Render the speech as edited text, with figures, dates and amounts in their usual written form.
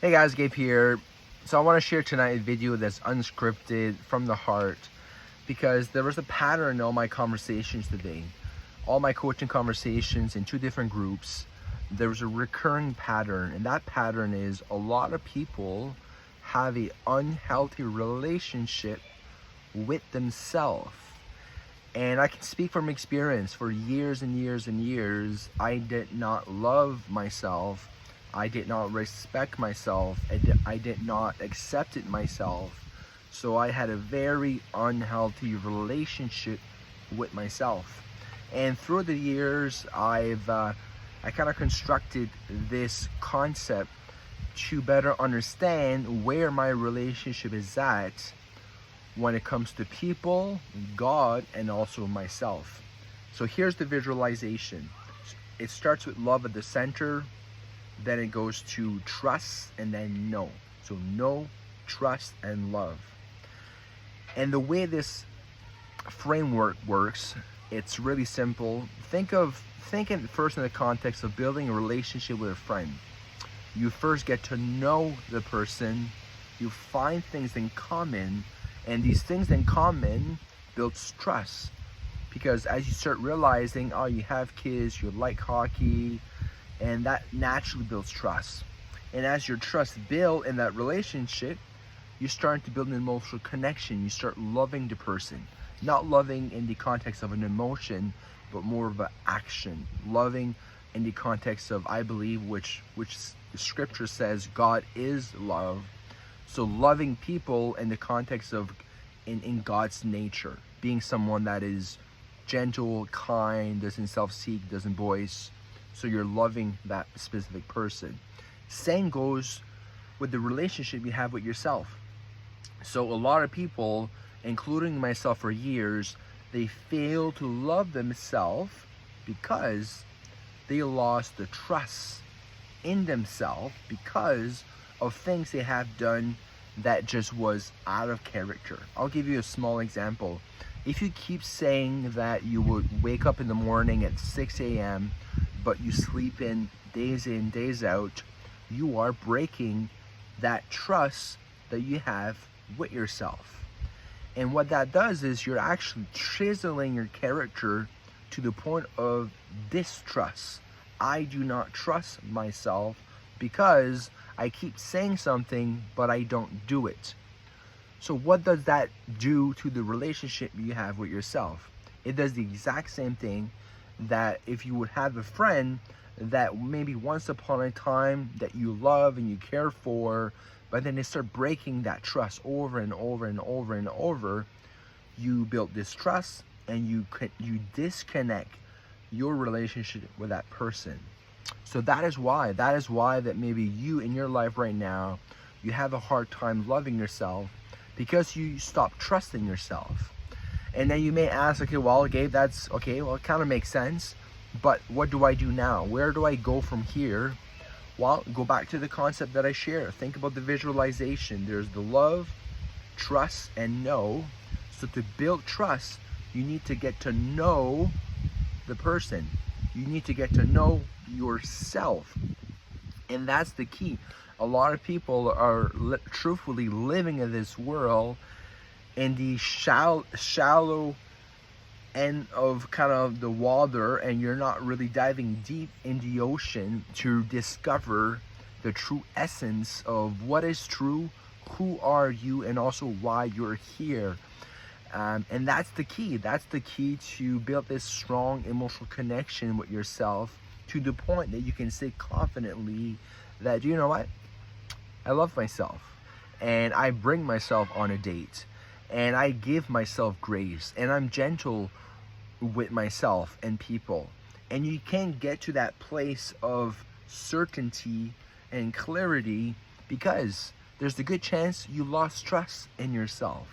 Hey guys, Gabe here. So I want to share tonight a video that's unscripted from the heart because there was a pattern in all my conversations today. All my coaching conversations in two different groups, there was a recurring pattern, and that pattern is a lot of people have an unhealthy relationship with themselves. And I can speak from experience. For years and years and years, I did not love myself. I did not respect myself. I did not accept it myself. So I had a very unhealthy relationship with myself. And through the years, I kind of constructed this concept to better understand where my relationship is at when it comes to people, God, and also myself. So here's the visualization. It starts with love at the center, then it goes to trust, and then know. So know, trust, and love. And the way this framework works, it's really simple. Think it first in the context of building a relationship with a friend. You first get to know the person, you find things in common, and these things in common builds trust. Because as you start realizing, oh, you have kids, you like hockey, and that naturally builds trust. And as your trust builds in that relationship, you start to build an emotional connection. You start loving the person. Not loving in the context of an emotion, but more of an action. Loving in the context of, I believe, which scripture says God is love. So loving people in the context of in God's nature, being someone that is gentle, kind, doesn't self-seek, doesn't boast. So you're loving that specific person. Same goes with the relationship you have with yourself. So a lot of people, including myself for years, they fail to love themselves because they lost the trust in themselves because of things they have done that just was out of character. I'll give you a small example. If you keep saying that you would wake up in the morning at 6 a.m. but you sleep in, days out, you are breaking that trust that you have with yourself. And what that does is you're actually chiseling your character to the point of distrust. I do not trust myself because I keep saying something, but I don't do it. So what does that do to the relationship you have with yourself? It does the exact same thing that if you would have a friend that maybe once upon a time that you love and you care for, but then they start breaking that trust over and over and over and over, you build distrust and you disconnect your relationship with that person. So that is why that maybe you in your life right now, you have a hard time loving yourself because you stop trusting yourself. And then you may ask, okay, well, Gabe, that's okay. Well, it kind of makes sense, but what do I do now? Where do I go from here? Well, go back to the concept that I share. Think about the visualization. There's the love, trust, and know. So to build trust, you need to get to know the person. You need to get to know yourself. And that's the key. A lot of people are truthfully living in this world in the shallow end of kind of the water, and you're not really diving deep in the ocean to discover the true essence of what is true, who are you, and also why you're here. And that's the key. That's the key to build this strong emotional connection with yourself to the point that you can say confidently that, you know what, I love myself and I bring myself on a date and I give myself grace and I'm gentle with myself and people. And you can't get to that place of certainty and clarity because there's a good chance you lost trust in yourself.